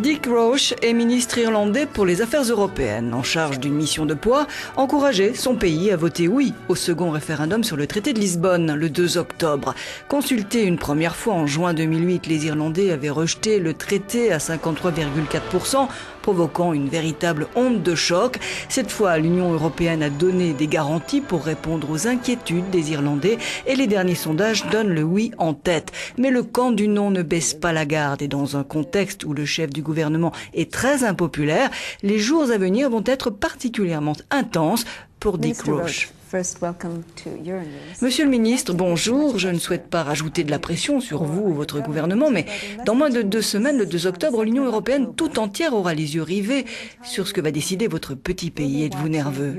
Dick Roche est ministre irlandais pour les affaires européennes, en charge d'une mission de poids, encourager son pays à voter oui au second référendum sur le traité de Lisbonne le 2 octobre. Consulté une première fois en juin 2008, les Irlandais avaient rejeté le traité à 53,4%, provoquant une véritable onde de choc. Cette fois, l'Union européenne a donné des garanties pour répondre aux inquiétudes des Irlandais et les derniers sondages donnent le oui en tête. Mais le camp du non ne baisse pas la garde et dans un contexte où le chef du gouvernement est très impopulaire, les jours à venir vont être particulièrement intenses pour Dick Roche. Monsieur le ministre, bonjour. Je ne souhaite pas rajouter de la pression sur vous ou votre gouvernement, mais dans moins de 2 semaines, le 2 octobre, l'Union européenne tout entière aura les yeux rivés sur ce que va décider votre petit pays. Êtes-vous nerveux?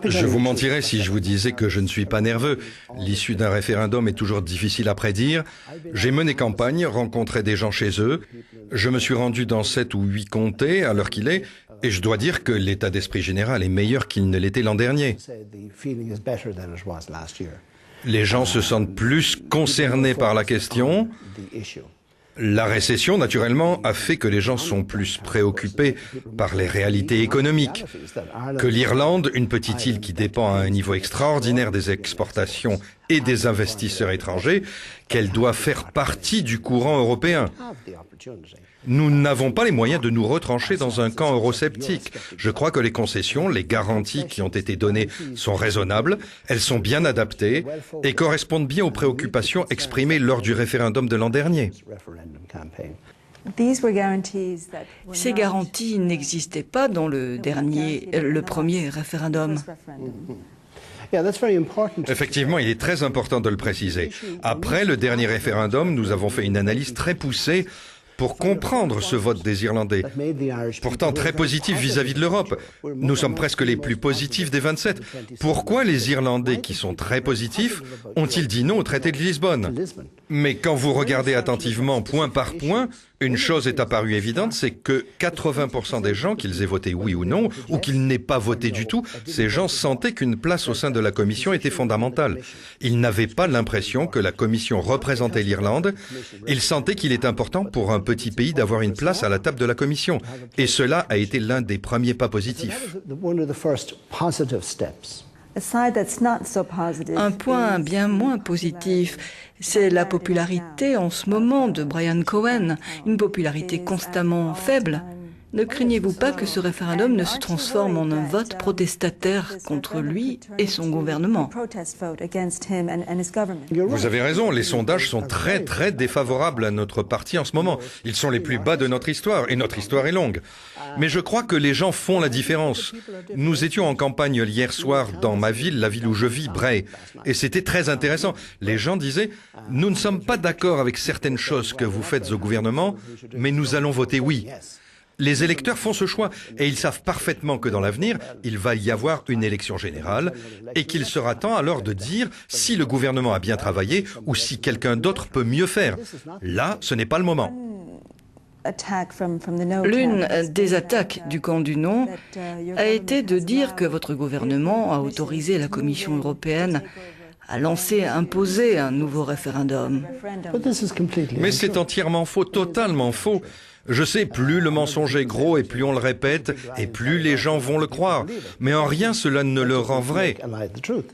Je vous mentirais si je vous disais que je ne suis pas nerveux. L'issue d'un référendum est toujours difficile à prédire. J'ai mené campagne, rencontré des gens chez eux. Je me suis rendu dans 7 ou 8 comtés à l'heure qu'il est, et je dois dire que l'état d'esprit général est meilleur qu'il ne l'était l'an dernier. Les gens se sentent plus concernés par la question. La récession, naturellement, a fait que les gens sont plus préoccupés par les réalités économiques. Que l'Irlande, une petite île qui dépend à un niveau extraordinaire des exportations et des investisseurs étrangers, qu'elle doit faire partie du courant européen. Nous n'avons pas les moyens de nous retrancher dans un camp eurosceptique. Je crois que les concessions, les garanties qui ont été données sont raisonnables, elles sont bien adaptées et correspondent bien aux préoccupations exprimées lors du référendum de l'an dernier. Ces garanties n'existaient pas dans le premier référendum. Effectivement, il est très important de le préciser. Après le dernier référendum, nous avons fait une analyse très poussée pour comprendre ce vote des Irlandais, pourtant très positif vis-à-vis de l'Europe. Nous sommes presque les plus positifs des 27. Pourquoi les Irlandais, qui sont très positifs, ont-ils dit non au traité de Lisbonne? Mais quand vous regardez attentivement point par point, une chose est apparue évidente, c'est que 80% des gens, qu'ils aient voté oui ou non, ou qu'ils n'aient pas voté du tout, ces gens sentaient qu'une place au sein de la Commission était fondamentale. Ils n'avaient pas l'impression que la Commission représentait l'Irlande. Ils sentaient qu'il est important pour un petit pays d'avoir une place à la table de la Commission. Et cela a été l'un des premiers pas positifs. Un point bien moins positif, c'est la popularité en ce moment de Brian Cohen, une popularité constamment faible. Ne craignez-vous pas que ce référendum ne se transforme en un vote protestataire contre lui et son gouvernement? Vous avez raison, les sondages sont très défavorables à notre parti en ce moment. Ils sont les plus bas de notre histoire, et notre histoire est longue. Mais je crois que les gens font la différence. Nous étions en campagne hier soir dans ma ville, la ville où je vis, Bray, et c'était très intéressant. Les gens disaient, nous ne sommes pas d'accord avec certaines choses que vous faites au gouvernement, mais nous allons voter oui. Les électeurs font ce choix et ils savent parfaitement que dans l'avenir, il va y avoir une élection générale et qu'il sera temps alors de dire si le gouvernement a bien travaillé ou si quelqu'un d'autre peut mieux faire. Là, ce n'est pas le moment. L'une des attaques du camp du non a été de dire que votre gouvernement a autorisé la Commission européenne à imposer un nouveau référendum. Mais c'est entièrement faux, totalement faux. Je sais, plus le mensonge est gros et plus on le répète, et plus les gens vont le croire. Mais en rien cela ne le rend vrai.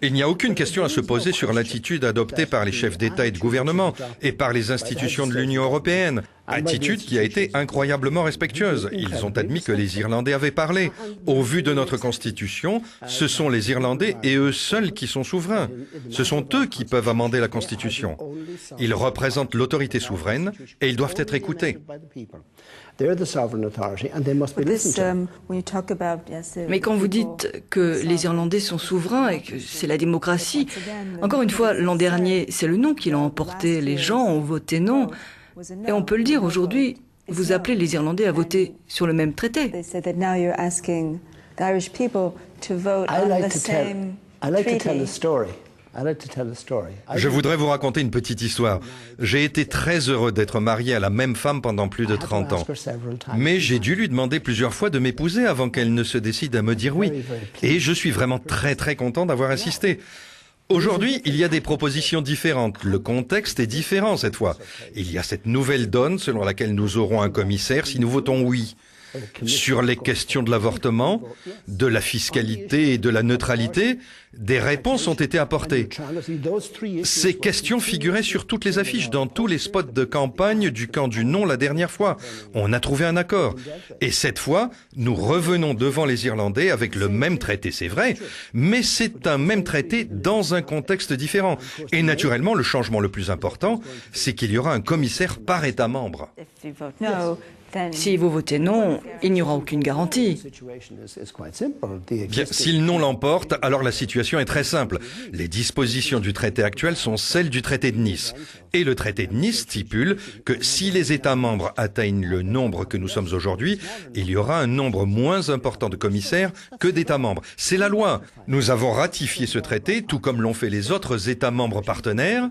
Il n'y a aucune question à se poser sur l'attitude adoptée par les chefs d'État et de gouvernement et par les institutions de l'Union européenne. Attitude qui a été incroyablement respectueuse. Ils ont admis que les Irlandais avaient parlé. Au vu de notre Constitution, ce sont les Irlandais et eux seuls qui sont souverains. Ce sont eux qui peuvent amender la Constitution. Ils représentent l'autorité souveraine et ils doivent être écoutés. Mais quand vous dites que les Irlandais sont souverains et que c'est la démocratie, encore une fois, l'an dernier, c'est le non qui l'a emporté. Les gens ont voté non. Et on peut le dire aujourd'hui, vous appelez les Irlandais à voter sur le même traité. Je voudrais vous raconter une petite histoire. J'ai été très heureux d'être marié à la même femme pendant plus de 30 ans. Mais j'ai dû lui demander plusieurs fois de m'épouser avant qu'elle ne se décide à me dire oui. Et je suis vraiment très content d'avoir insisté. Aujourd'hui, il y a des propositions différentes. Le contexte est différent cette fois. Il y a cette nouvelle donne selon laquelle nous aurons un commissaire si nous votons oui. Sur les questions de l'avortement, de la fiscalité et de la neutralité, des réponses ont été apportées. Ces questions figuraient sur toutes les affiches, dans tous les spots de campagne du camp du non la dernière fois. On a trouvé un accord. Et cette fois, nous revenons devant les Irlandais avec le même traité, c'est vrai, mais c'est un même traité dans un contexte différent. Et naturellement, le changement le plus important, c'est qu'il y aura un commissaire par État membre. Si vous votez non, il n'y aura aucune garantie. Bien, si le non l'emporte, alors la situation est très simple. Les dispositions du traité actuel sont celles du traité de Nice. Et le traité de Nice stipule que si les États membres atteignent le nombre que nous sommes aujourd'hui, il y aura un nombre moins important de commissaires que d'États membres. C'est la loi. Nous avons ratifié ce traité, tout comme l'ont fait les autres États membres partenaires.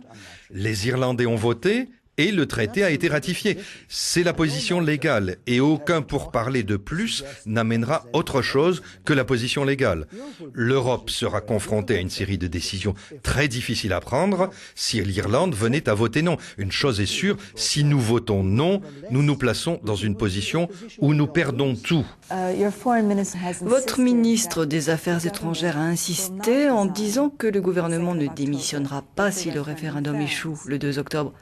Les Irlandais ont voté. Et le traité a été ratifié. C'est la position légale et aucun pourparler de plus n'amènera autre chose que la position légale. L'Europe sera confrontée à une série de décisions très difficiles à prendre si l'Irlande venait à voter non. Une chose est sûre, si nous votons non, nous nous plaçons dans une position où nous perdons tout. Votre ministre des Affaires étrangères a insisté en disant que le gouvernement ne démissionnera pas si le référendum échoue le 2 octobre.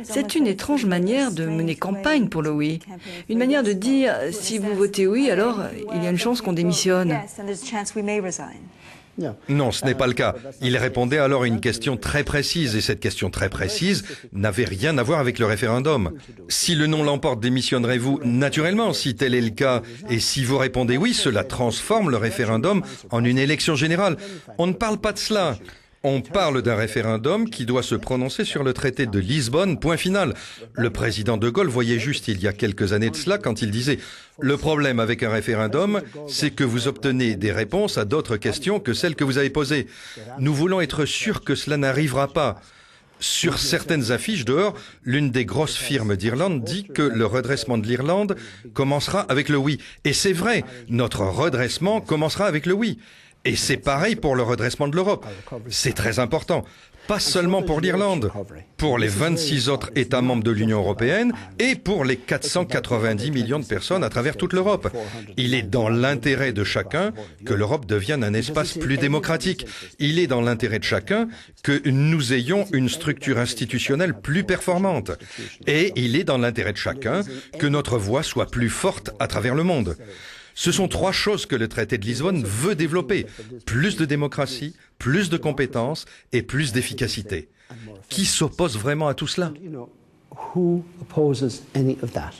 C'est une étrange manière de mener campagne pour le oui. Une manière de dire, si vous votez oui, alors il y a une chance qu'on démissionne. Non, ce n'est pas le cas. Il répondait alors à une question très précise, et cette question très précise n'avait rien à voir avec le référendum. Si le non l'emporte, démissionnerez-vous? Naturellement, si tel est le cas. Et si vous répondez oui, cela transforme le référendum en une élection générale. On ne parle pas de cela. On parle d'un référendum qui doit se prononcer sur le traité de Lisbonne, point final. Le président de Gaulle voyait juste il y a quelques années de cela quand il disait « Le problème avec un référendum, c'est que vous obtenez des réponses à d'autres questions que celles que vous avez posées. Nous voulons être sûrs que cela n'arrivera pas. » Sur certaines affiches dehors, l'une des grosses firmes d'Irlande dit que le redressement de l'Irlande commencera avec le oui. Et c'est vrai, notre redressement commencera avec le oui. Et c'est pareil pour le redressement de l'Europe. C'est très important. Pas seulement pour l'Irlande, pour les 26 autres États membres de l'Union européenne et pour les 490 millions de personnes à travers toute l'Europe. Il est dans l'intérêt de chacun que l'Europe devienne un espace plus démocratique. Il est dans l'intérêt de chacun que nous ayons une structure institutionnelle plus performante. Et il est dans l'intérêt de chacun que notre voix soit plus forte à travers le monde. Ce sont trois choses que le traité de Lisbonne veut développer. Plus de démocratie, plus de compétences et plus d'efficacité. Qui s'oppose vraiment à tout cela? Who opposes any of that?